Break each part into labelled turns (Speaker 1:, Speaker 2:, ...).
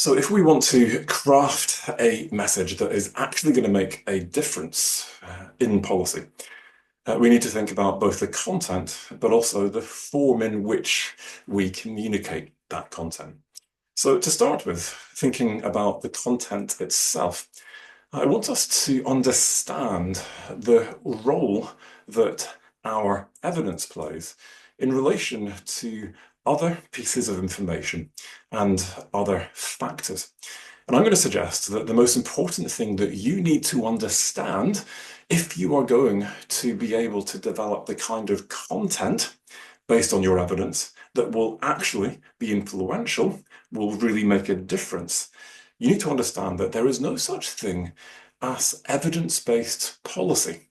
Speaker 1: So if we want to craft a message that is actually going to make a difference in policy, we need to think about both the content, but also the form in which we communicate that content. So to start with, thinking about the content itself, I want us to understand the role that our evidence plays in relation to other pieces of information and other factors. And I'm going to suggest that the most important thing that you need to understand if you are going to be able to develop the kind of content based on your evidence that will actually be influential, will really make a difference, you need to understand that there is no such thing as evidence-based policy,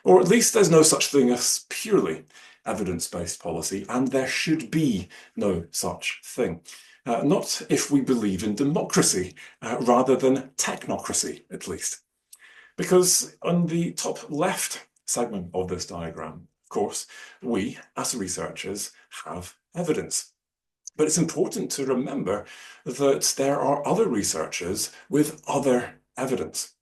Speaker 1: or at least there's no such thing as purely evidence-based policy, and there should be no such thing. Not if we believe in democracy rather than technocracy, at least. Because on the top left segment of this diagram, of course, we as researchers have evidence. But it's important to remember that there are other researchers with other evidence.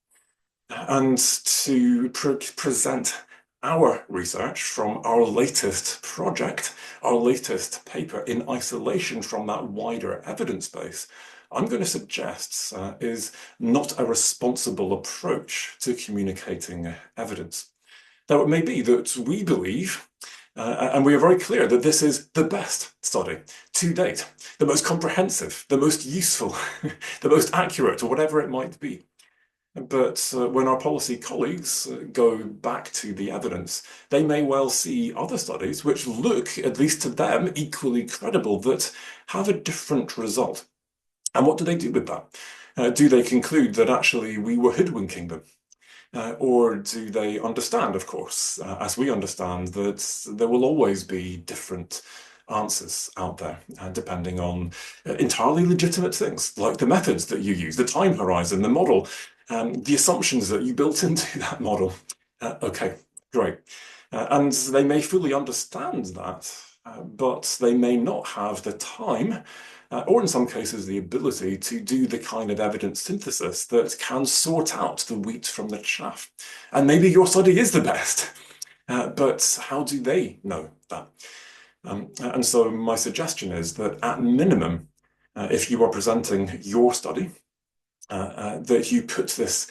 Speaker 1: And to present our research from our latest project, our latest paper in isolation from that wider evidence base, I'm going to suggest is not a responsible approach to communicating evidence. Now, it may be that we believe, and we are very clear that this is the best study to date, the most comprehensive, the most useful, the most accurate, or whatever it might be. But when our policy colleagues go back to the evidence, they may well see other studies which look, at least to them, equally credible, that have a different result. And what do they do with that? Do they conclude that actually we were hoodwinking them? Or do they understand, of course, as we understand, that there will always be different answers out there, depending on entirely legitimate things, like the methods that you use, the time horizon, the model, the assumptions that you built into that model. Okay, great. And they may fully understand that, but they may not have the time or in some cases the ability to do the kind of evidence synthesis that can sort out the wheat from the chaff. And maybe your study is the best, but how do they know that? And so my suggestion is that at minimum, if you are presenting your study, that you put this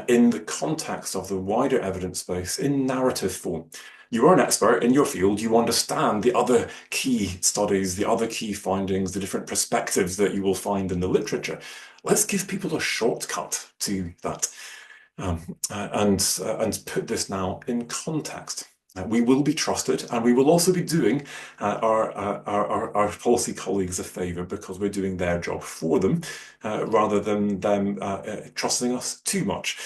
Speaker 1: in the context of the wider evidence base in narrative form. You are an expert in your field, you understand the other key studies, the other key findings, the different perspectives that you will find in the literature. Let's give people a shortcut to that and put this now in context. We will be trusted, and we will also be doing our policy colleagues a favour because we're doing their job for them rather than them trusting us too much.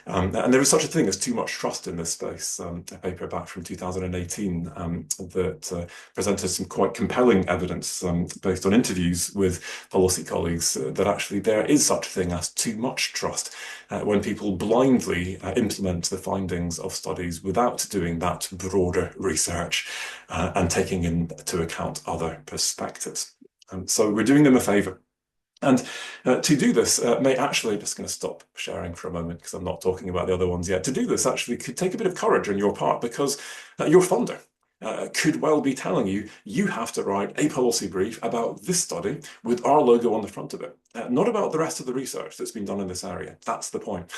Speaker 1: And there is such a thing as too much trust in this space. A paper back from 2018 that presented some quite compelling evidence based on interviews with policy colleagues that actually there is such a thing as too much trust when people blindly implement the findings of studies without doing that broader research and taking into account other perspectives. So we're doing them a favour. And to do this may actually, just going to stop sharing for a moment because I'm not talking about the other ones yet. To do this actually could take a bit of courage on your part because your funder could well be telling you, you have to write a policy brief about this study with our logo on the front of it, not about the rest of the research that's been done in this area. That's the point.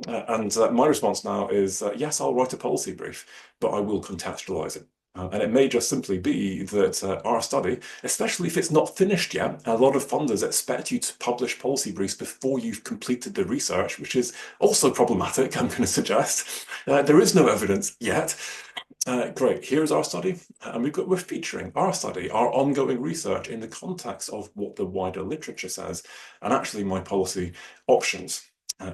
Speaker 1: And my response now is, yes, I'll write a policy brief, but I will contextualize it. And it may just simply be that our study, especially if it's not finished yet, a lot of funders expect you to publish policy briefs before you've completed the research, which is also problematic, I'm going to suggest. There is no evidence yet. Great, here's our study, and we're featuring our study, our ongoing research in the context of what the wider literature says, and actually my policy options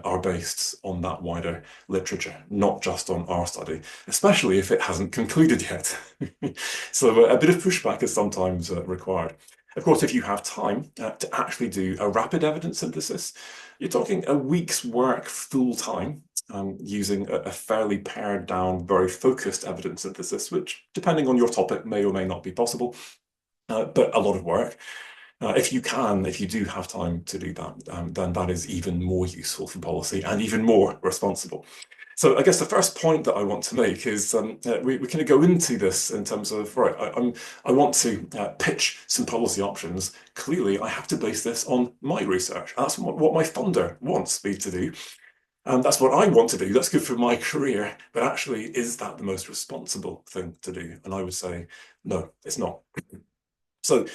Speaker 1: are based on that wider literature, not just on our study, especially if it hasn't concluded yet. So a bit of pushback is sometimes required. Of course, if you have time to actually do a rapid evidence synthesis, you're talking a week's work full time using a fairly pared down, very focused evidence synthesis, which depending on your topic may or may not be possible, but a lot of work. If you do have time to do that, then that is even more useful for policy and even more responsible. So I guess the first point that I want to make is we kind of go into this in terms of, right, I want to pitch some policy options. Clearly, I have to base this on my research. That's what my funder wants me to do. And that's what I want to do. That's good for my career. But actually, is that the most responsible thing to do? And I would say, no, it's not. So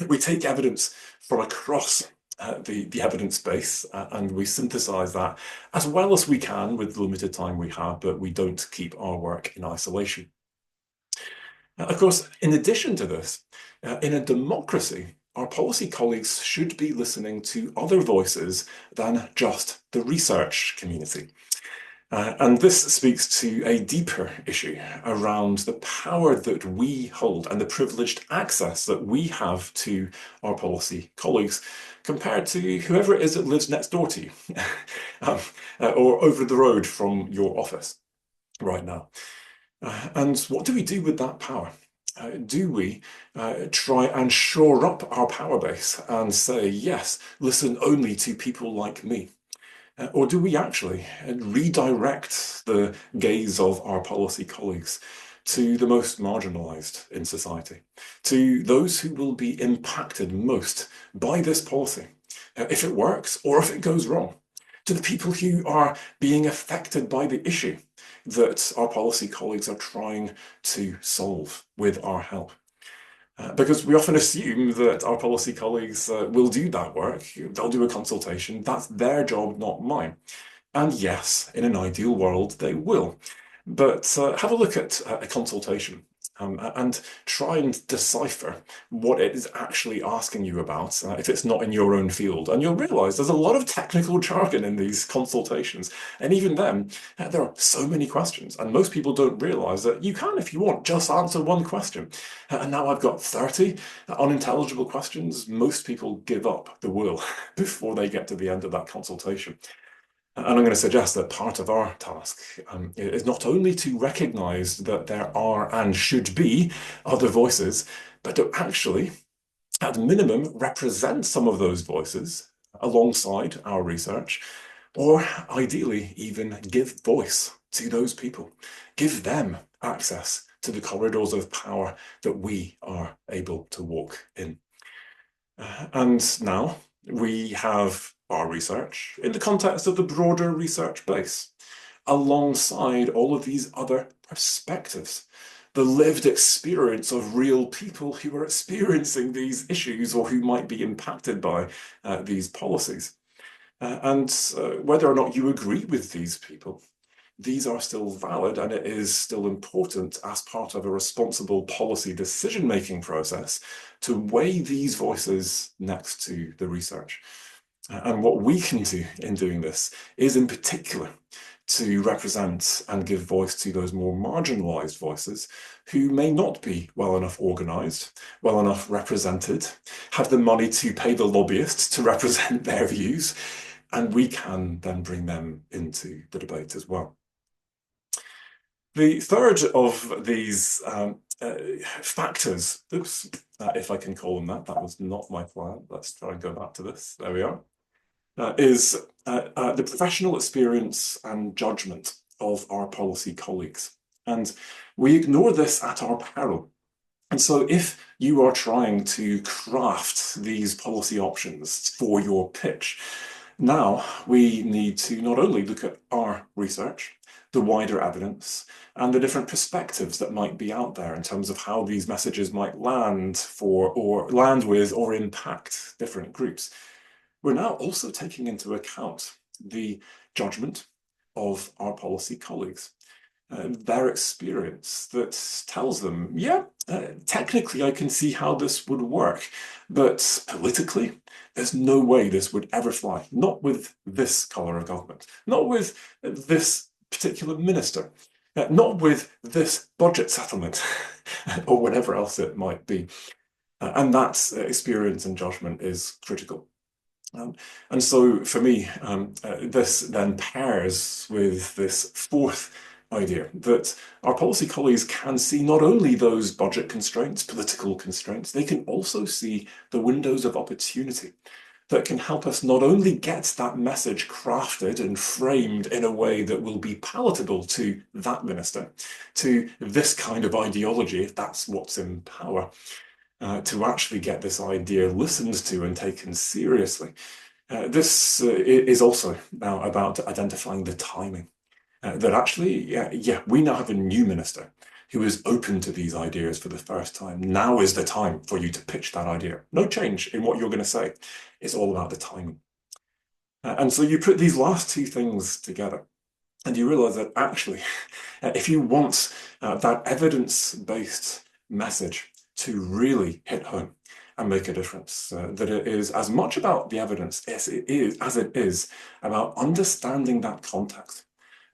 Speaker 1: we take evidence from across the evidence base and we synthesize that as well as we can with the limited time we have, but we don't keep our work in isolation. Of course, in addition to this, in a democracy, our policy colleagues should be listening to other voices than just the research community. And this speaks to a deeper issue around the power that we hold and the privileged access that we have to our policy colleagues compared to whoever it is that lives next door to you or over the road from your office right now. And what do we do with that power? Do we try and shore up our power base and say, yes, listen only to people like me? Or do we actually redirect the gaze of our policy colleagues to the most marginalized in society, to those who will be impacted most by this policy, if it works or if it goes wrong, to the people who are being affected by the issue that our policy colleagues are trying to solve with our help? Because we often assume that our policy colleagues will do that work. They'll do a consultation. That's their job, not mine. And yes, in an ideal world, they will. But have a look at a consultation and try and decipher what it is actually asking you about if it's not in your own field. And you'll realize there's a lot of technical jargon in these consultations. And even then, there are so many questions. And most people don't realize that you can, if you want, just answer one question. And now I've got 30 unintelligible questions. Most people give up the will before they get to the end of that consultation. And I'm going to suggest that part of our task is not only to recognize that there are and should be other voices, but to actually, at minimum, represent some of those voices alongside our research, or ideally even give voice to those people, give them access to the corridors of power that we are able to walk in. And now we have our research in the context of the broader research base, alongside all of these other perspectives, the lived experience of real people who are experiencing these issues or who might be impacted by these policies. And whether or not you agree with these people, these are still valid and it is still important as part of a responsible policy decision-making process to weigh these voices next to the research. And what we can do in doing this is in particular to represent and give voice to those more marginalized voices who may not be well enough organized, well enough represented, have the money to pay the lobbyists to represent their views, and we can then bring them into the debate as well. The third of these factors, oops, if I can call them that was not my plan. Let's try and go back to this. There we are. Is the professional experience and judgment of our policy colleagues. And we ignore this at our peril. And so if you are trying to craft these policy options for your pitch, now we need to not only look at our research, the wider evidence, and the different perspectives that might be out there in terms of how these messages might land for or land with or impact different groups. We're now also taking into account the judgment of our policy colleagues, their experience that tells them, yeah, technically I can see how this would work, but politically, there's no way this would ever fly. Not with this colour of government, not with this particular minister, not with this budget settlement, or whatever else it might be. And that experience and judgment is critical. And so for me, this then pairs with this fourth idea that our policy colleagues can see not only those budget constraints, political constraints, they can also see the windows of opportunity that can help us not only get that message crafted and framed in a way that will be palatable to that minister, to this kind of ideology, if that's what's in power, to actually get this idea listened to and taken seriously. This is also now about identifying the timing. That actually, yeah, we now have a new minister who is open to these ideas for the first time. Now is the time for you to pitch that idea. No change in what you're going to say. It's all about the timing. And so you put these last two things together and you realize that actually, if you want that evidence-based message to really hit home and make a difference, that it is as much about the evidence as it is about understanding that context.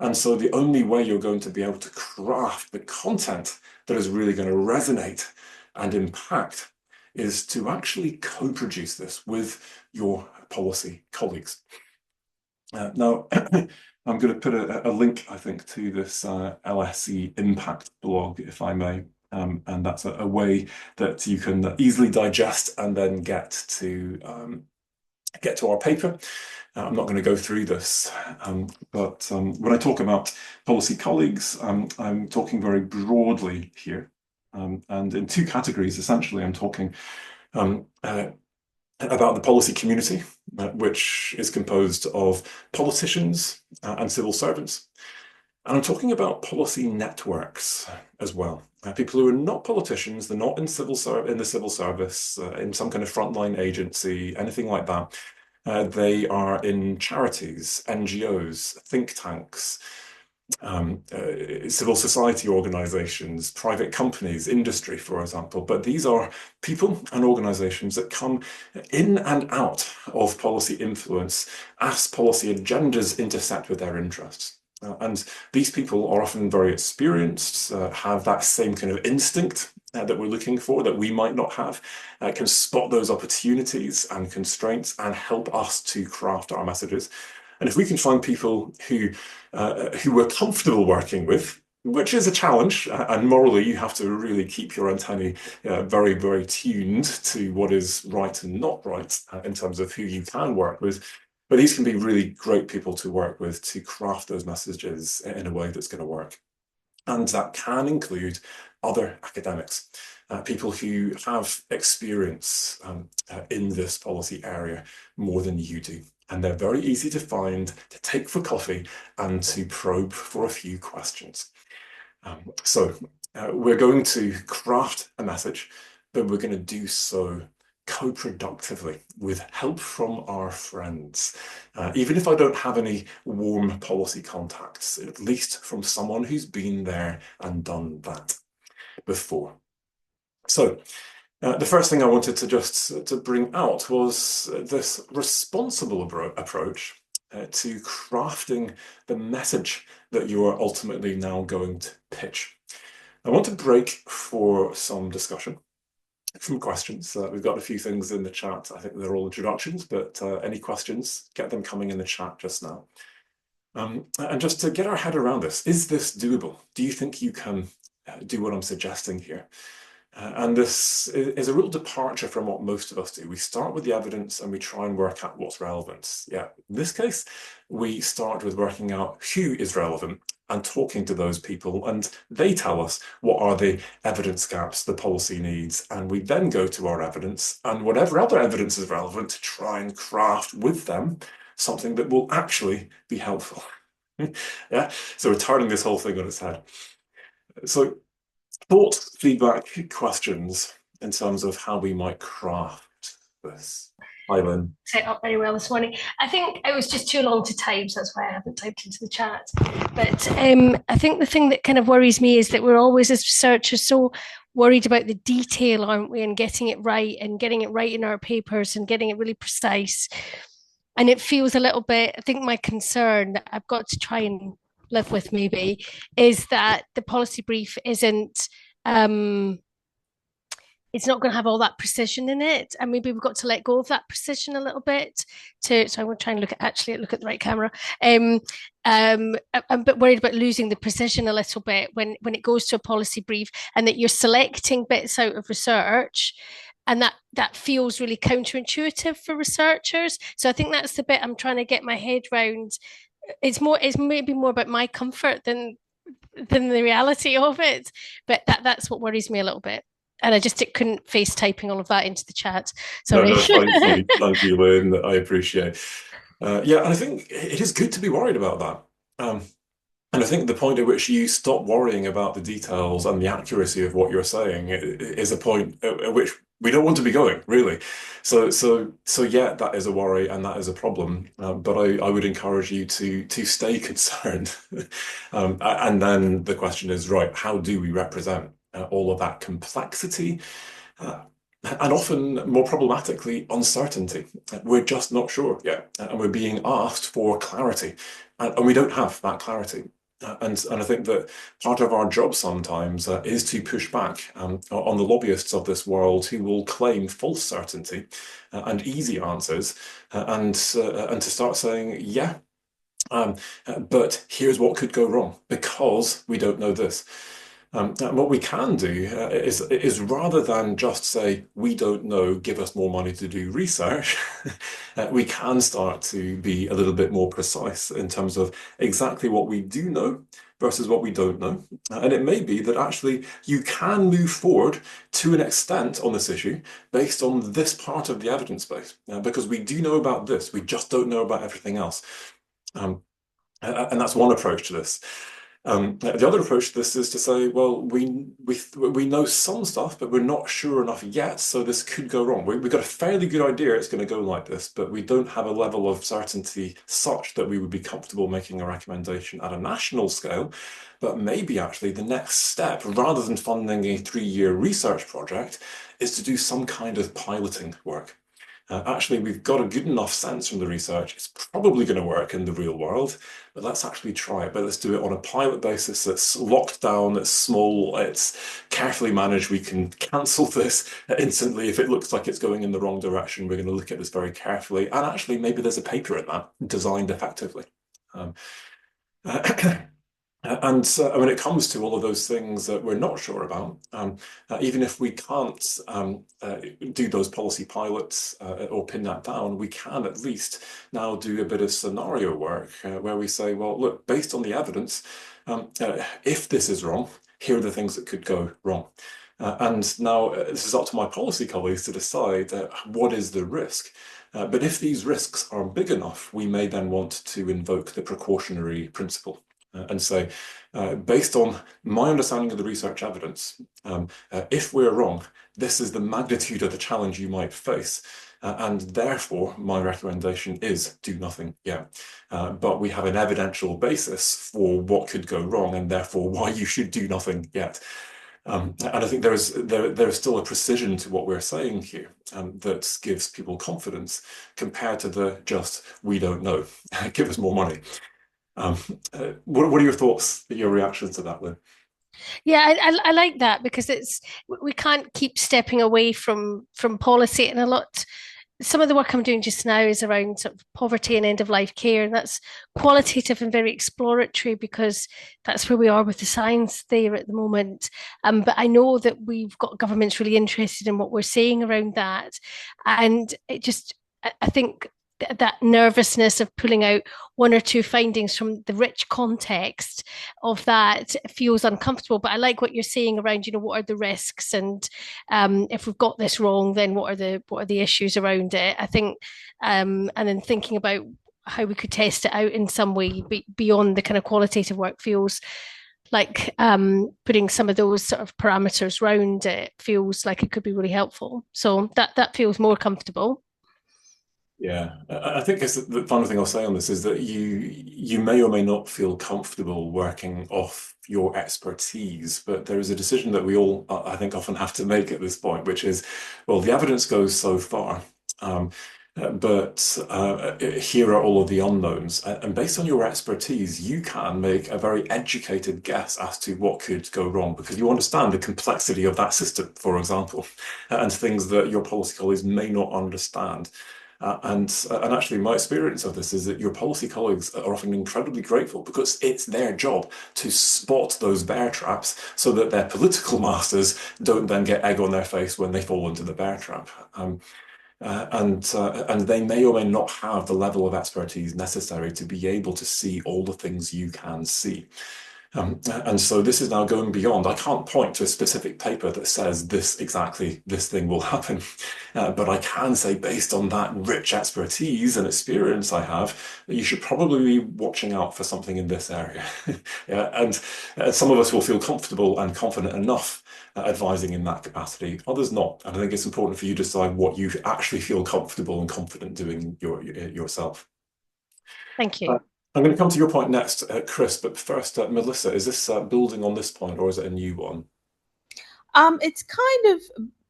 Speaker 1: And so the only way you're going to be able to craft the content that is really going to resonate and impact is to actually co-produce this with your policy colleagues. Now, I'm going to put a link, I think, to this LSE Impact blog, if I may. And that's a way that you can easily digest and then get to our paper. I'm not going to go through this, but when I talk about policy colleagues, I'm talking very broadly here. And in two categories, essentially, I'm talking about the policy community, which is composed of politicians and civil servants. And I'm talking about policy networks as well. People who are not politicians, they're not in the civil service, in some kind of frontline agency, anything like that. They are in charities, NGOs, think tanks, civil society organizations, private companies, industry, for example. But these are people and organizations that come in and out of policy influence as policy agendas intersect with their interests. And these people are often very experienced, have that same kind of instinct that we're looking for that we might not have, can spot those opportunities and constraints and help us to craft our messages. And if we can find people who we're comfortable working with, which is a challenge, and morally you have to really keep your antennae very, very tuned to what is right and not right in terms of who you can work with. But these can be really great people to work with to craft those messages in a way that's going to work. And that can include other academics, people who have experience in this policy area more than you do. And they're very easy to find, to take for coffee, and to probe for a few questions. So we're going to craft a message, but we're going to do so co-productively with help from our friends. Even if I don't have any warm policy contacts, at least from someone who's been there and done that before. So the first thing I wanted to bring out was this responsible approach to crafting the message that you are ultimately now going to pitch. I want to break for some discussion, some questions. We've got a few things in the chat. I think they're all introductions, but any questions, get them coming in the chat just now. And just to get our head around this, is this doable? Do you think you can do what I'm suggesting here? And this is a real departure from what most of us do. We start with the evidence and we try and work out what's relevant. Yeah, in this case, we start with working out who is relevant and talking to those people, and they tell us what are the evidence gaps the policy needs, and we then go to our evidence and whatever other evidence is relevant to try and craft with them something that will actually be helpful. Yeah, so we're turning this whole thing on its head. So thoughts, feedback, questions in terms of how we might craft this. Hi, Lynn.
Speaker 2: Set up very well this morning. I think it was just too long to type, so that's why I haven't typed into the chat. But I think the thing that kind of worries me is that we're always, as researchers, so worried about the detail, aren't we, and getting it right in our papers and getting it really precise. And it feels a little bit, I think my concern that I've got to try and live with maybe is that the policy brief isn't it's not going to have all that precision in it, and maybe we've got to let go of that precision a little bit. So I'm going to try and look at the right camera. I'm a bit worried about losing the precision a little bit when it goes to a policy brief, and that you're selecting bits out of research, and that feels really counterintuitive for researchers. So I think that's the bit I'm trying to get my head round. It's maybe more about my comfort than the reality of it. But that's what worries me a little bit. And I just couldn't face typing all of that into the chat.
Speaker 1: No,
Speaker 2: Sorry.
Speaker 1: no, thank you, Lynn. I appreciate. Yeah, and I think it is good to be worried about that. And I think the point at which you stop worrying about the details and the accuracy of what you're saying is a point at which we don't want to be going, really. So yeah, that is a worry and that is a problem. But I would encourage you to stay concerned. And then the question is, right, how do we represent all of that complexity? Uh, and often, more problematically, uncertainty. We're just not sure yet, and we're being asked for clarity, and we don't have that clarity. And I think that part of our job sometimes is to push back on the lobbyists of this world who will claim false certainty and easy answers, and to start saying, yeah, um, but here's what could go wrong because we don't know this. And what we can do is rather than just say, we don't know, give us more money to do research, we can start to be a little bit more precise in terms of exactly what we do know versus what we don't know. And it may be that actually you can move forward to an extent on this issue based on this part of the evidence base, because we do know about this, we just don't know about everything else. Um, and that's one approach to this. The other approach to this is to say, well, we know some stuff, but we're not sure enough yet, so this could go wrong. We've got a fairly good idea it's going to go like this, but we don't have a level of certainty such that we would be comfortable making a recommendation at a national scale. But maybe actually the next step, rather than funding a 3-year research project, is to do some kind of piloting work. Actually, we've got a good enough sense from the research. It's probably going to work in the real world, but let's actually try it. But let's do it on a pilot basis that's locked down, it's small, it's carefully managed. We can cancel this instantly if it looks like it's going in the wrong direction. We're going to look at this very carefully. And actually, maybe there's a paper in that designed effectively. Um, And when it comes to all of those things that we're not sure about, even if we can't do those policy pilots or pin that down, we can at least now do a bit of scenario work where we say, well, look, based on the evidence, if this is wrong, here are the things that could go wrong. And now this is up to my policy colleagues to decide what is the risk. But if these risks are big enough, we may then want to invoke the precautionary principle. And say, based on my understanding of the research evidence, if we're wrong, this is the magnitude of the challenge you might face. And therefore, my recommendation is do nothing yet. But we have an evidential basis for what could go wrong and therefore why you should do nothing yet. And I think there is still a precision to what we're saying here that gives people confidence compared to the just, we don't know, give us more money. Um, what are your thoughts, your reactions to that, Lynn?
Speaker 2: Yeah, I like that because we can't keep stepping away from policy, and a lot. Some of the work I'm doing just now is around sort of poverty and end of life care, and that's qualitative and very exploratory because that's where we are with the science there at the moment. But I know that we've got governments really interested in what we're saying around that, and I think that nervousness of pulling out one or two findings from the rich context of that feels uncomfortable. But I like what you're saying around, what are the risks, and if we've got this wrong, then what are the issues around it? I think, and then thinking about how we could test it out in some way beyond the kind of qualitative work feels like putting some of those sort of parameters around it feels like it could be really helpful. So that feels more comfortable.
Speaker 1: Yeah, I think it's the final thing I'll say on this is that you may or may not feel comfortable working off your expertise, but there is a decision that we all, I think, often have to make at this point, which is, well, the evidence goes so far. But here are all of the unknowns. And based on your expertise, you can make a very educated guess as to what could go wrong because you understand the complexity of that system, for example, and things that your policy colleagues may not understand. And actually, my experience of this is that your policy colleagues are often incredibly grateful because it's their job to spot those bear traps so that their political masters don't then get egg on their face when they fall into the bear trap. And they may or may not have the level of expertise necessary to be able to see all the things you can see. And so this is now going beyond. I can't point to a specific paper that says this thing will happen, but I can say based on that rich expertise and experience I have, that you should probably be watching out for something in this area. Yeah, and some of us will feel comfortable and confident enough advising in that capacity, others not. And I think it's important for you to decide what you actually feel comfortable and confident doing yourself.
Speaker 2: Thank
Speaker 1: Uh,
Speaker 2: you.
Speaker 1: I'm going to come to your point next, Chris, but first, Melissa, is this building on this point or is it a new one?
Speaker 3: It's kind of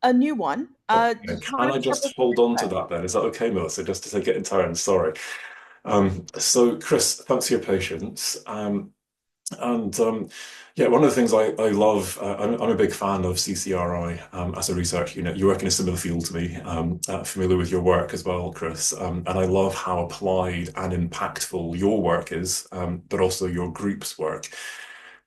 Speaker 3: a new one. Do
Speaker 1: Okay,
Speaker 3: you
Speaker 1: can I
Speaker 3: mind
Speaker 1: just
Speaker 3: double
Speaker 1: hold
Speaker 3: checking
Speaker 1: on to
Speaker 3: that?
Speaker 1: that then? Is that okay, Melissa? Just to take it in turn, sorry. So, Chris, thanks for your patience. And yeah, one of the things I love, I'm a big fan of CCRI as a research unit. You work in a similar field to me, familiar with your work as well, Chris. And I love how applied and impactful your work is, but also your group's work.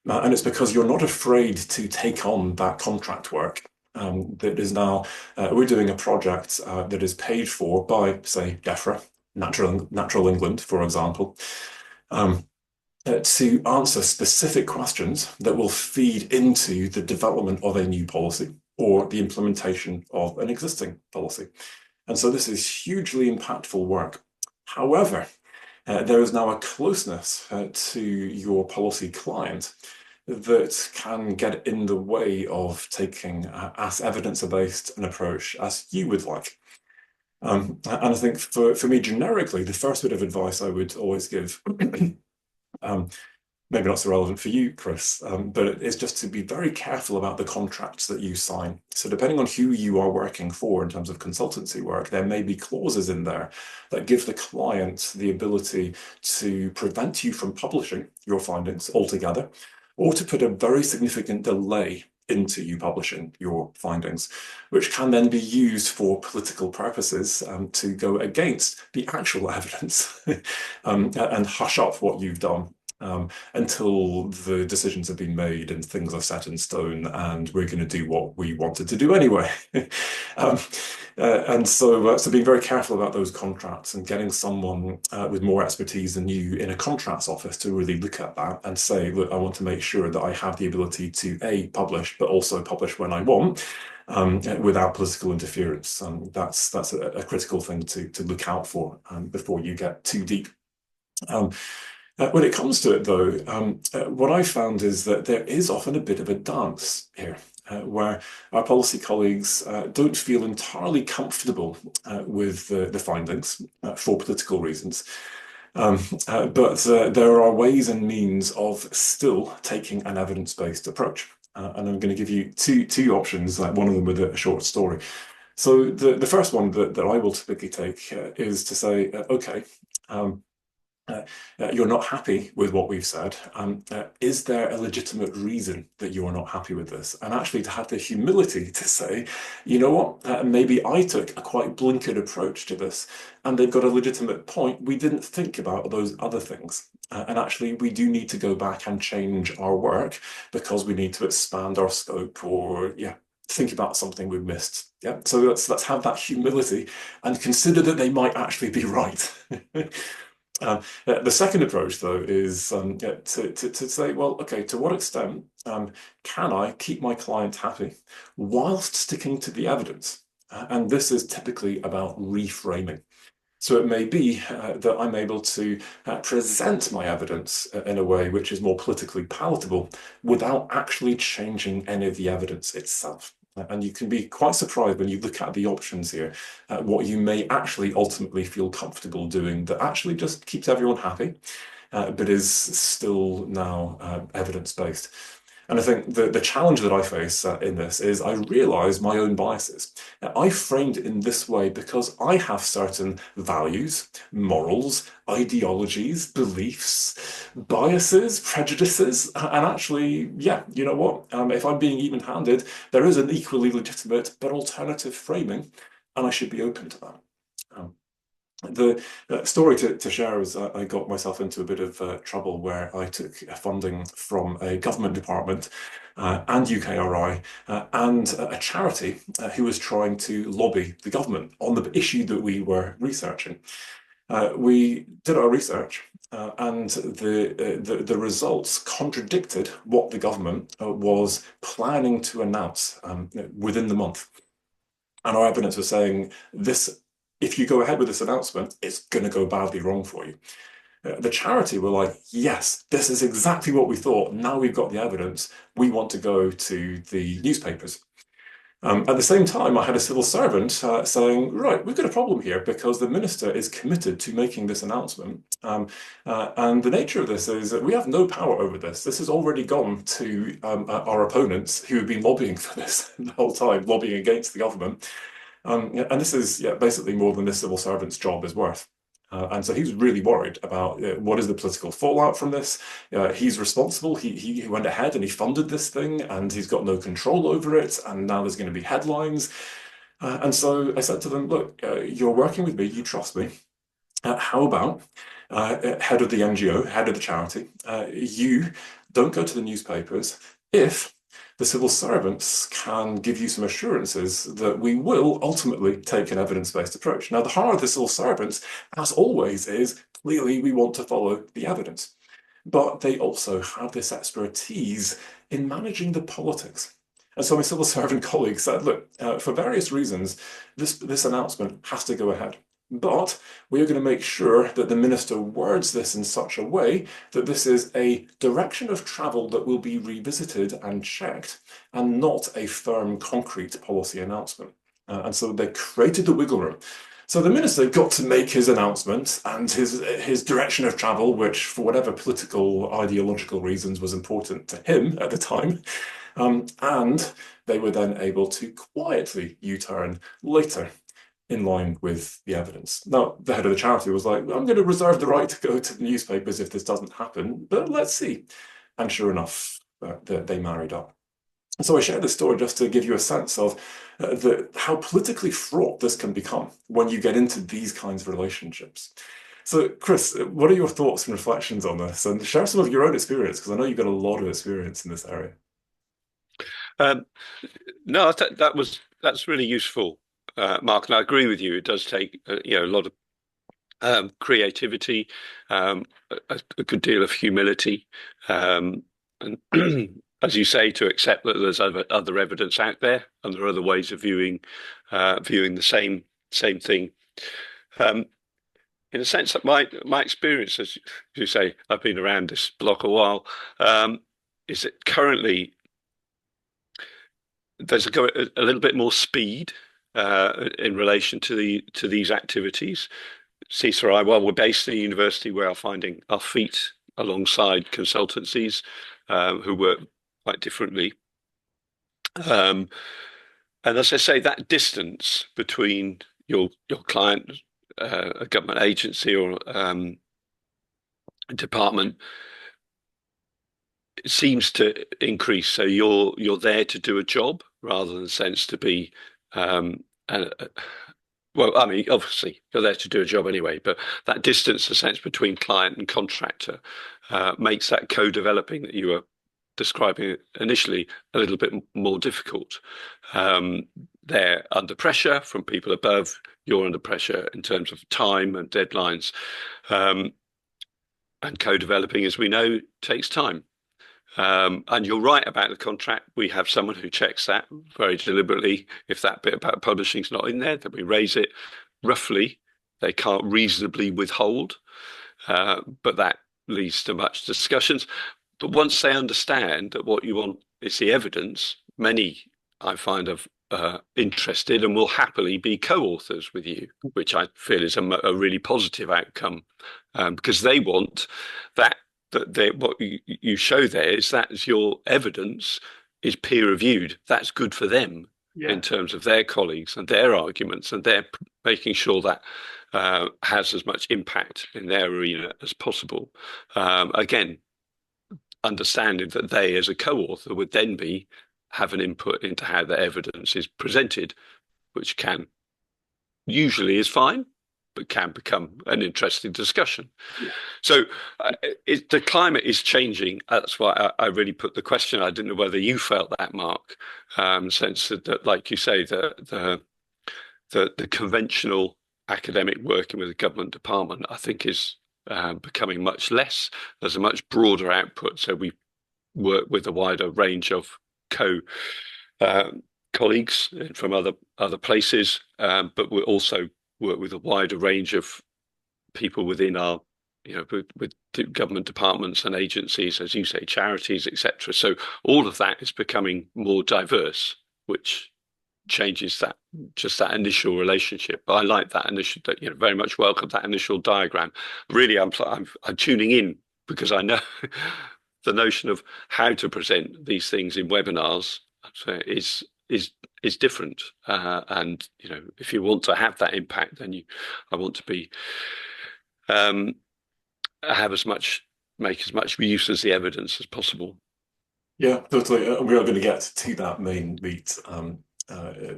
Speaker 1: And it's because you're not afraid to take on that contract work. That is now, we're doing a project that is paid for by, say, DEFRA, Natural England, for example. Um, to answer specific questions that will feed into the development of a new policy or the implementation of an existing policy. And so this is hugely impactful work. However, there is now a closeness to your policy client that can get in the way of taking as evidence-based an approach as you would like. And I think for me, generically, the first bit of advice I would always give um, maybe not so relevant for you, Chris, but it's just to be very careful about the contracts that you sign. So depending on who you are working for in terms of consultancy work, there may be clauses in there that give the client the ability to prevent you from publishing your findings altogether, or to put a very significant delay into you publishing your findings, which can then be used for political purposes to go against the actual evidence and hush up what you've done until the decisions have been made and things are set in stone and we're going to do what we wanted to do anyway. um, and so being very careful about those contracts and getting someone with more expertise than you in a contracts office to really look at that and say, look, I want to make sure that I have the ability to A, publish, but also publish when I want. Without political interference. That's a critical thing to look out for before you get too deep. When it comes to it, though, what I found is that there is often a bit of a dance here, where our policy colleagues don't feel entirely comfortable with the findings for political reasons. But there are ways and means of still taking an evidence-based approach. And I'm going to give you two options, one of them with a short story. So the first one that I will typically take is to say, okay, uh, you're not happy with what we've said. Is there a legitimate reason that you're not happy with this? And actually to have the humility to say, you know what, maybe I took a quite blinkered approach to this and they've got a legitimate point. We didn't think about those other things. And actually we do need to go back and change our work because we need to expand our scope or, yeah, think about something we've missed. Yeah, so let's have that humility and consider that they might actually be right. The second approach, though, is yeah, to say, well, okay, to what extent can I keep my client happy whilst sticking to the evidence? And this is typically about reframing. So it may be that I'm able to present my evidence in a way which is more politically palatable without actually changing any of the evidence itself. And you can be quite surprised when you look at the options here, what you may actually ultimately feel comfortable doing that actually just keeps everyone happy, but is still now evidence-based. And I think the challenge that I face in this is I realize my own biases. I framed it in this way because I have certain values, morals, ideologies, beliefs, biases, prejudices, and actually, yeah, you know what? If I'm being even-handed, there is an equally legitimate but alternative framing, and I should be open to that. Um, the story to share is I got myself into a bit of trouble where I took funding from a government department and UKRI and a charity who was trying to lobby the government on the issue that we were researching. We did our research and the results contradicted what the government was planning to announce within the month. And our evidence was saying this, if you go ahead with this announcement, it's going to go badly wrong for you. The charity were like, yes, this is exactly what we thought. Now we've got the evidence. We want to go to the newspapers. At the same time, I had a civil servant saying, right, we've got a problem here because the minister is committed to making this announcement. And the nature of this is that we have no power over this. This has already gone to our opponents who have been lobbying for this the whole time, lobbying against the government. And this is basically more than the civil servant's job is worth. And so he was really worried about what is the political fallout from this. He's responsible. He went ahead and he funded this thing, and he's got no control over it. And now there's going to be headlines. And so I said to them, look, you're working with me. You trust me. How about head of the NGO, head of the charity, you don't go to the newspapers if the civil servants can give you some assurances that we will ultimately take an evidence-based approach. Now, the heart of the civil servants, as always, is clearly we want to follow the evidence. But they also have this expertise in managing the politics. And so my civil servant colleagues said, look, for various reasons, this announcement has to go ahead. But we are going to make sure that the minister words this in such a way that this is a direction of travel that will be revisited and checked, and not a firm, concrete policy announcement. And so they created the wiggle room. So the minister got to make his announcement and his direction of travel, which for whatever political, ideological reasons was important to him at the time. And they were then able to quietly U-turn later in line with the evidence. Now, the head of the charity was like, I'm going to reserve the right to go to the newspapers if this doesn't happen, but let's see. And sure enough, they married up. So I share this story just to give you a sense of how politically fraught this can become when you get into these kinds of relationships. So, Chris, what are your thoughts and reflections on this? And share some of your own experience, because I know you've got a lot of experience in this area.
Speaker 4: No, that's really useful, Mark, and I agree with you. It does take a lot of creativity, a good deal of humility, and as you say, to accept that there's other evidence out there, and there are other ways of viewing the same thing. In a sense, that my experience, as you say, I've been around this block a while, is that currently there's a little bit more speed in relation to these activities. CSRI, well, we're based in a university where are finding our feet alongside consultancies who work quite differently. And as I say, that distance between your client, a government agency or a department, it seems to increase. So you're there to do a job rather than sense to be well, I mean, obviously you're there to do a job anyway, but that distance, the sense between client and contractor, makes that co-developing that you were describing initially a little bit more difficult. They're under pressure from people above. You're under pressure in terms of time and deadlines. And co-developing, as we know, takes time. And you're right about the contract. We have someone who checks that very deliberately. If that bit about publishing is not in there, then we raise it. Roughly, they can't reasonably withhold, but that leads to much discussions. But once they understand that what you want is the evidence, many I find are interested and will happily be co-authors with you, which I feel is a really positive outcome, because they want that what you show there is that your evidence is peer reviewed. That's good for them in terms of their colleagues and their arguments, and they're making sure that has as much impact in their arena as possible. Again, understanding that they, as a co-author, would then have an input into how the evidence is presented, which usually is fine, but can become an interesting discussion.
Speaker 1: Yeah.
Speaker 4: So the climate is changing. That's why I really put the question. I didn't know whether you felt that, Mark, sense that, like you say, the conventional academic working with a government department, I think, is becoming much less. There's a much broader output. So we work with a wider range of colleagues from other places, but we also work with a wider range of people within our, with government departments and agencies, as you say, charities, etc. So all of that is becoming more diverse, which changes that initial relationship. But I like that initial, very much welcome that initial diagram. Really, I'm tuning in because I know the notion of how to present these things in webinars is different. And if you want to have that impact, then I want to be make as much use as the evidence as possible.
Speaker 1: Yeah, totally. We are going to get to that main beat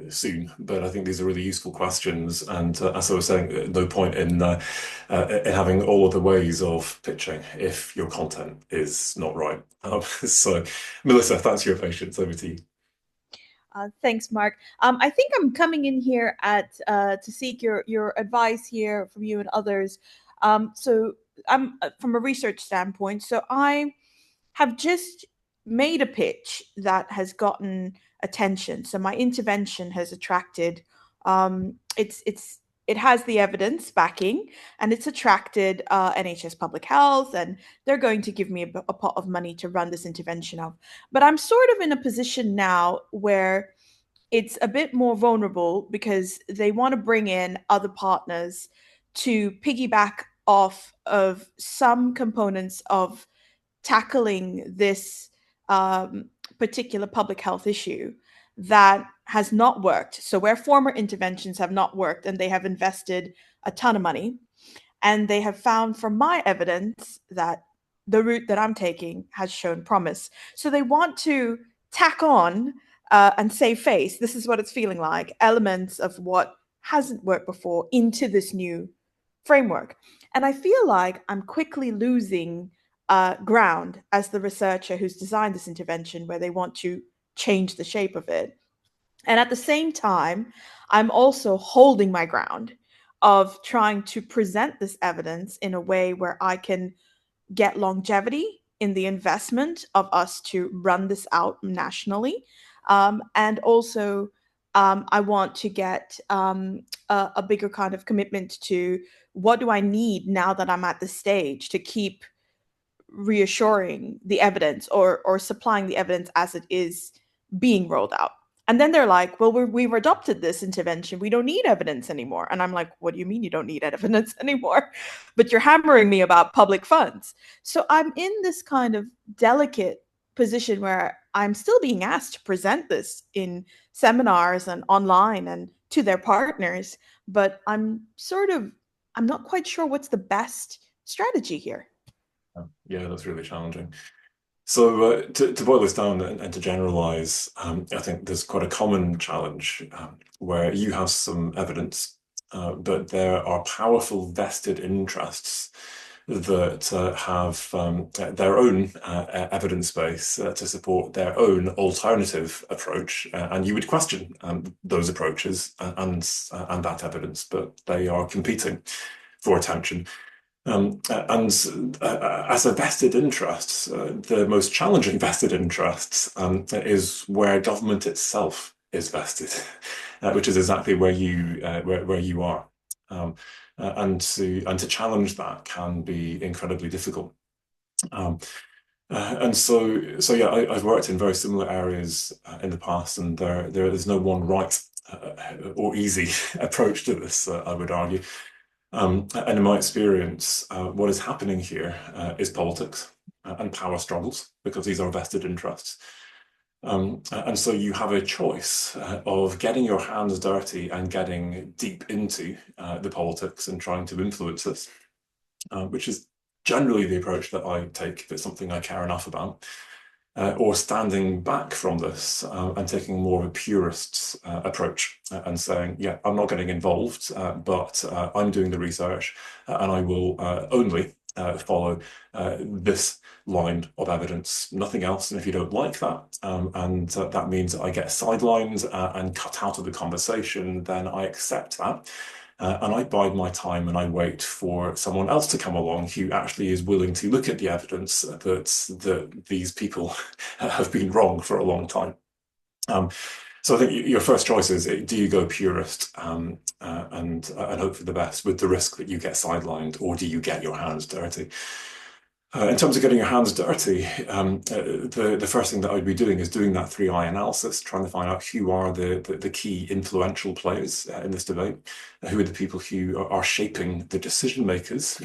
Speaker 1: soon, but I think these are really useful questions. And as I was saying, no point in having all of the ways of pitching if your content is not right. So, Melissa, thanks for your patience. Over to you.
Speaker 3: Thanks, Mark. I think I'm coming in here to seek your advice here from you and others. So I'm from a research standpoint. So I have just made a pitch that has gotten attention. So my intervention has attracted. It has the evidence backing, and it's attracted NHS Public Health, and they're going to give me a pot of money to run this intervention of. But I'm sort of in a position now where it's a bit more vulnerable because they want to bring in other partners to piggyback off of some components of tackling this particular public health issue that has not worked. So where former interventions have not worked and they have invested a ton of money, and they have found from my evidence that the route that I'm taking has shown promise. So they want to tack on and save face. This is what it's feeling like, elements of what hasn't worked before into this new framework. And I feel like I'm quickly losing ground as the researcher who's designed this intervention, where they want to change the shape of it. And at the same time, I'm also holding my ground of trying to present this evidence in a way where I can get longevity in the investment of us to run this out nationally. And also, I want to get a bigger kind of commitment to what do I need now that I'm at this stage to keep reassuring the evidence or supplying the evidence as it is being rolled out. And then they're like, well, we've adopted this intervention. We don't need evidence anymore. And I'm like, what do you mean you don't need evidence anymore? But you're hammering me about public funds. So I'm in this kind of delicate position where I'm still being asked to present this in seminars and online and to their partners. But I'm not quite sure what's the best strategy here.
Speaker 1: Yeah, that's really challenging. So to boil this down and to generalize, I think there's quite a common challenge where you have some evidence, but there are powerful vested interests that have their own evidence base to support their own alternative approach, and you would question those approaches and that evidence, but they are competing for attention. And as a vested interest, the most challenging vested interest is where government itself is vested, which is exactly where you are. And to challenge that can be incredibly difficult. And so yeah, I've worked in very similar areas in the past, and there is no one right or easy approach to this, I would argue. And in my experience, what is happening here is politics and power struggles, because these are vested interests. And so you have a choice of getting your hands dirty and getting deep into the politics and trying to influence this, which is generally the approach that I take if it's something I care enough about, or standing back from this and taking more of a purist's approach and saying, yeah, I'm not getting involved, but I'm doing the research and I will only follow this line of evidence, nothing else. And if you don't like that, and that means that I get sidelined and cut out of the conversation, then I accept that. And I bide my time and I wait for someone else to come along who actually is willing to look at the evidence that these people have been wrong for a long time. So I think your first choice is, do you go purist and hope for the best with the risk that you get sidelined, or do you get your hands dirty? In terms of getting your hands dirty, the first thing that I'd be doing is doing that 3I analysis, trying to find out who are the key influential players in this debate, who are the people who are shaping the decision makers'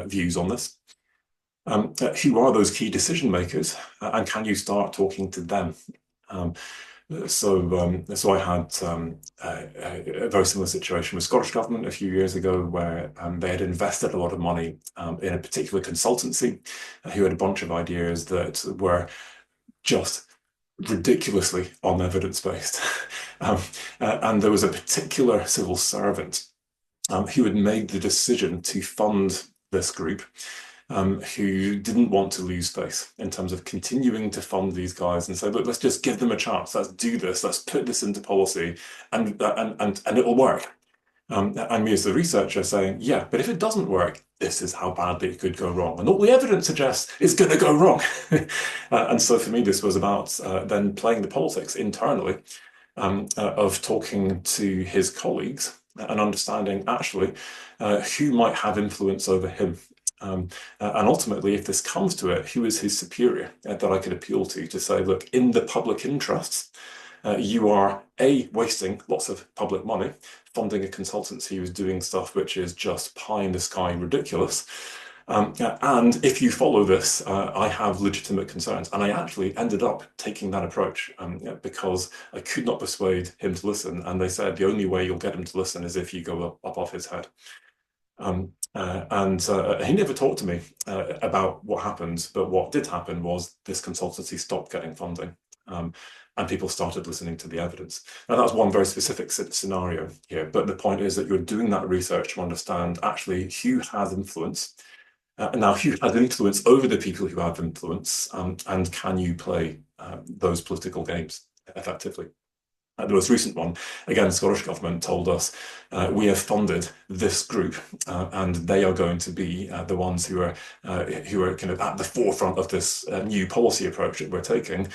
Speaker 1: views on this. Who are those key decision makers, and can you start talking to them? So I had a very similar situation with Scottish Government a few years ago, where they had invested a lot of money in a particular consultancy who had a bunch of ideas that were just ridiculously evidence-based. And there was a particular civil servant who had made the decision to fund this group, who didn't want to lose face in terms of continuing to fund these guys and say, look, let's just give them a chance. Let's do this. Let's put this into policy, and it'll work. And me as the researcher saying, yeah, but if it doesn't work, this is how badly it could go wrong. And all the evidence suggests it's going to go wrong. And so for me, this was about then playing the politics internally of talking to his colleagues and understanding actually who might have influence over him. And ultimately, if this comes to it, who is his superior that I could appeal to say, look, in the public interests, you are wasting lots of public money funding a consultancy who's doing stuff which is just pie in the sky ridiculous. And if you follow this, I have legitimate concerns. And I actually ended up taking that approach because I could not persuade him to listen. And they said, the only way you'll get him to listen is if you go up off his head. He never talked to me about what happened, but what did happen was this consultancy stopped getting funding, and people started listening to the evidence. Now, that's one very specific scenario here, but the point is that you're doing that research to understand actually who has influence, now who has influence over the people who have influence, and can you play those political games effectively. The most recent one, again, the Scottish Government told us, we have funded this group and they are going to be the ones who are kind of at the forefront of this new policy approach that we're taking.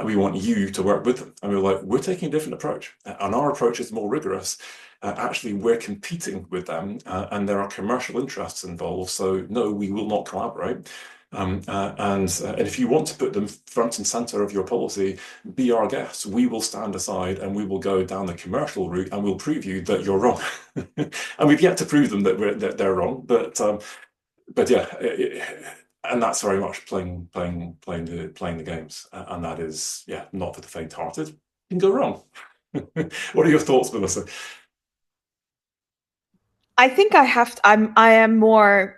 Speaker 1: We want you to work with them. And we were like, we're taking a different approach and our approach is more rigorous. Actually, we're competing with them and there are commercial interests involved. So no, we will not collaborate. And if you want to put them front and center of your policy, be our guest. We will stand aside and we will go down the commercial route and we'll prove you that you're wrong. And we've yet to prove them that they're wrong, but yeah, and that's very much playing the games, and that is not for the faint-hearted. You can go wrong. What are your thoughts, Melissa?
Speaker 3: I think I am more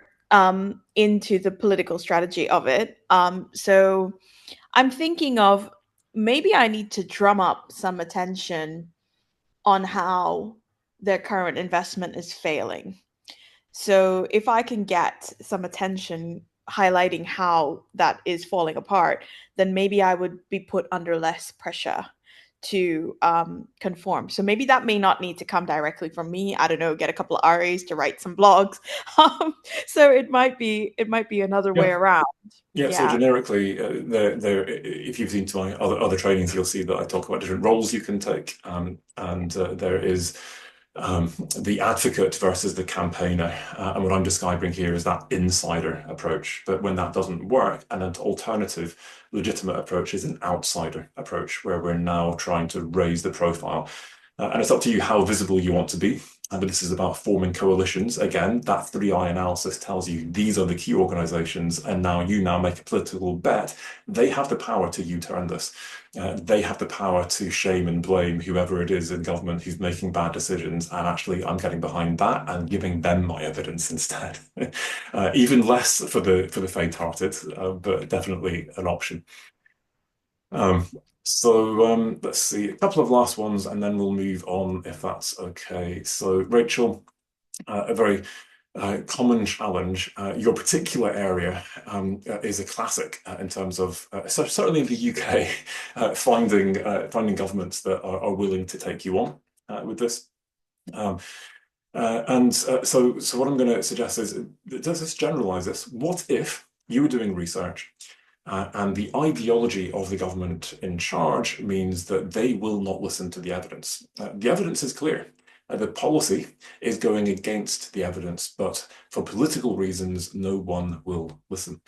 Speaker 3: into the political strategy of it. So I'm thinking of maybe I need to drum up some attention on how their current investment is failing. So if I can get some attention highlighting how that is falling apart, then maybe I would be put under less pressure to conform. So maybe that may not need to come directly from me. I don't know, get a couple of RAs to write some blogs. So it might be another way around.
Speaker 1: Yeah, so generically, if you've seen to my other trainings, you'll see that I talk about different roles you can take, and there is the advocate versus the campaigner, and what I'm describing here is that insider approach. But when that doesn't work, an alternative legitimate approach is an outsider approach, where we're now trying to raise the profile, and it's up to you how visible you want to be. But this is about forming coalitions. Again, that 3I analysis tells you these are the key organizations, and now you make a political bet. They have the power to U-turn this. They have the power to shame and blame whoever it is in government who's making bad decisions. And actually, I'm getting behind that and giving them my evidence instead. Even less for the faint-hearted, but definitely an option. Let's see, a couple of last ones, and then we'll move on if that's okay. So, Rachel, a very common challenge. Your particular area is a classic in terms of, certainly in the UK, finding governments that are willing to take you on with this. So what I'm going to suggest is, does this generalize this? What if you were doing research and the ideology of the government in charge means that they will not listen to the evidence? The evidence is clear. The policy is going against the evidence, but for political reasons, no one will listen.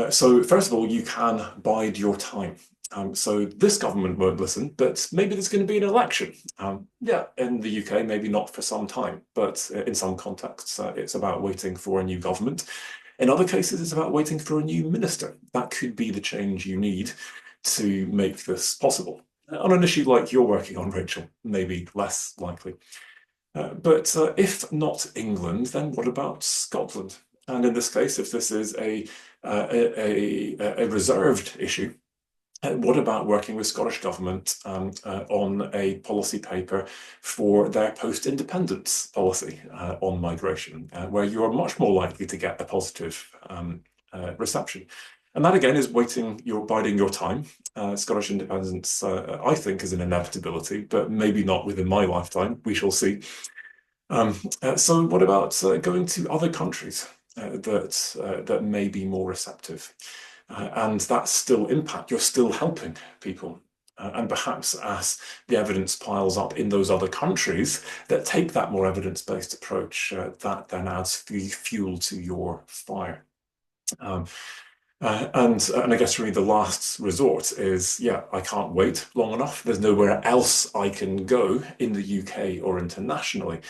Speaker 1: So first of all, you can bide your time. So this government won't listen, but maybe there's going to be an election. Yeah, in the UK, maybe not for some time, but in some contexts, it's about waiting for a new government. In other cases, it's about waiting for a new minister. That could be the change you need to make this possible. On an issue like you're working on, Rachel, maybe less likely. But if not England, then what about Scotland? And in this case, if this is a reserved issue, what about working with Scottish government on a policy paper for their post-independence policy on migration, where you are much more likely to get a positive reception? And that, again, is biding your time. Scottish independence, I think, is an inevitability, but maybe not within my lifetime. We shall see. So what about going to other countries that may be more receptive? And that's still impact. You're still helping people. And perhaps as the evidence piles up in those other countries that take that more evidence-based approach, that then adds fuel to your fire. And I guess for me, the last resort is, yeah, I can't wait long enough. There's nowhere else I can go in the UK or internationally.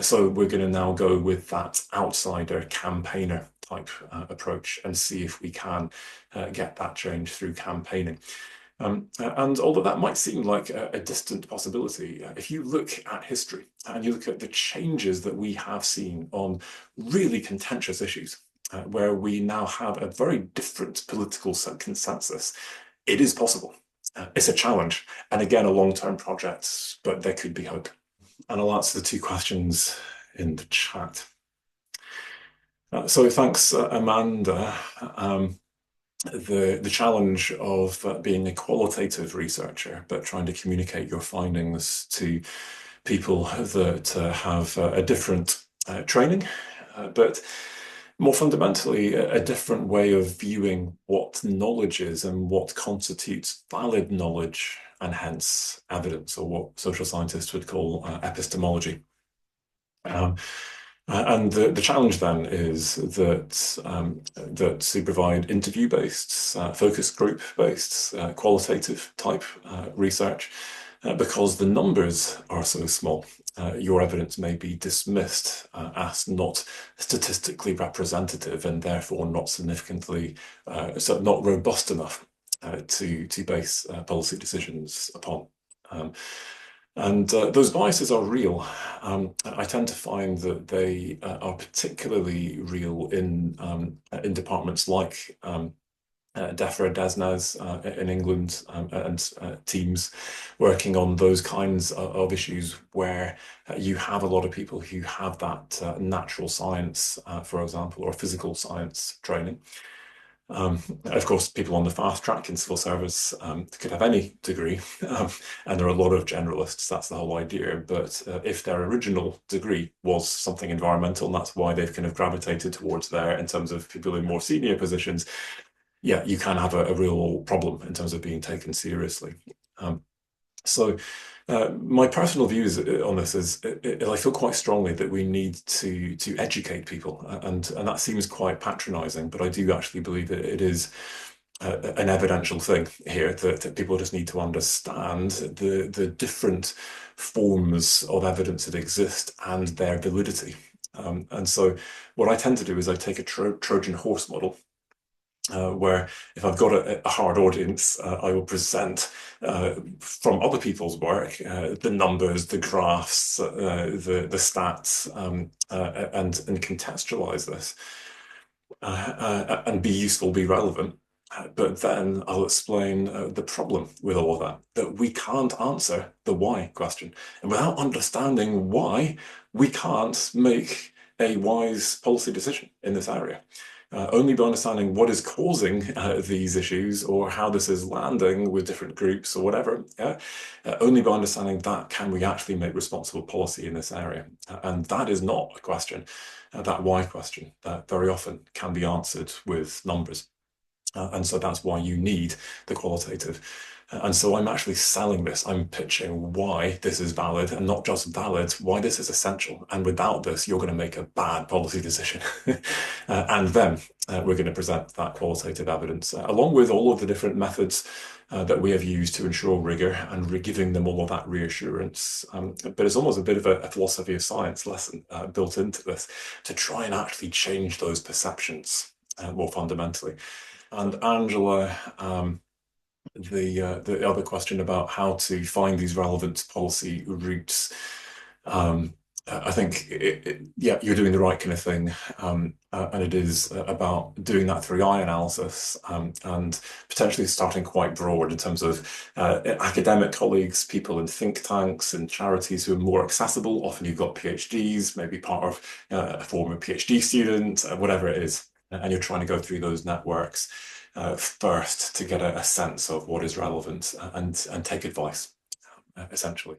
Speaker 1: So we're going to now go with that outsider campaigner type approach and see if we can get that change through campaigning. And although that might seem like a distant possibility, if you look at history and you look at the changes that we have seen on really contentious issues, where we now have a very different political consensus, it is possible. It's a challenge, and again, a long-term project, but there could be hope. And I'll answer the two questions in the chat. So thanks, Amanda. The challenge of being a qualitative researcher, but trying to communicate your findings to people that have a different training, but more fundamentally, a different way of viewing what knowledge is and what constitutes valid knowledge, and hence evidence, or what social scientists would call epistemology. And the challenge then is that to provide interview-based, focus group-based, qualitative type research, because the numbers are so small, your evidence may be dismissed as not statistically representative and therefore not significantly, so not robust enough to base policy decisions upon. And those biases are real. I tend to find that they are particularly real in departments like DEFRA, DESNES in England, and teams working on those kinds of issues where you have a lot of people who have that natural science, for example, or physical science training. Of course, people on the fast track in civil service could have any degree, and there are a lot of generalists, that's the whole idea. But if their original degree was something environmental, and that's why they've kind of gravitated towards there in terms of people in more senior positions, yeah, you can have a real problem in terms of being taken seriously. My personal views on this is I feel quite strongly that we need to educate people, and that seems quite patronizing, but I do actually believe that it is an evidential thing here, that people just need to understand the different forms of evidence that exist and their validity. And so what I tend to do is I take a Trojan horse model, where if I've got a hard audience, I will present from other people's work the numbers, the graphs, the stats, and contextualize this and be useful, be relevant. But then I'll explain the problem with all of that we can't answer the why question. And without understanding why, we can't make a wise policy decision in this area. Only by understanding what is causing these issues, or how this is landing with different groups or whatever, only by understanding that can we actually make responsible policy in this area. And that is not a question, that why question, that very often can be answered with numbers. And so that's why you need the qualitative. And so I'm actually selling this. I'm pitching why this is valid, and not just valid, why this is essential. And without this, you're going to make a bad policy decision. And then we're going to present that qualitative evidence, along with all of the different methods that we have used to ensure rigour, and giving them all of that reassurance. But it's almost a bit of a philosophy of science lesson built into this, to try and actually change those perceptions more fundamentally. And Angela, the other question about how to find these relevant policy routes, I think, yeah, you're doing the right kind of thing, and it is about doing that through eye analysis, and potentially starting quite broad in terms of academic colleagues, people in think tanks and charities who are more accessible. Often you've got PhDs, maybe part of a former PhD student, whatever it is. And you're trying to go through those networks first to get a sense of what is relevant, and take advice, essentially.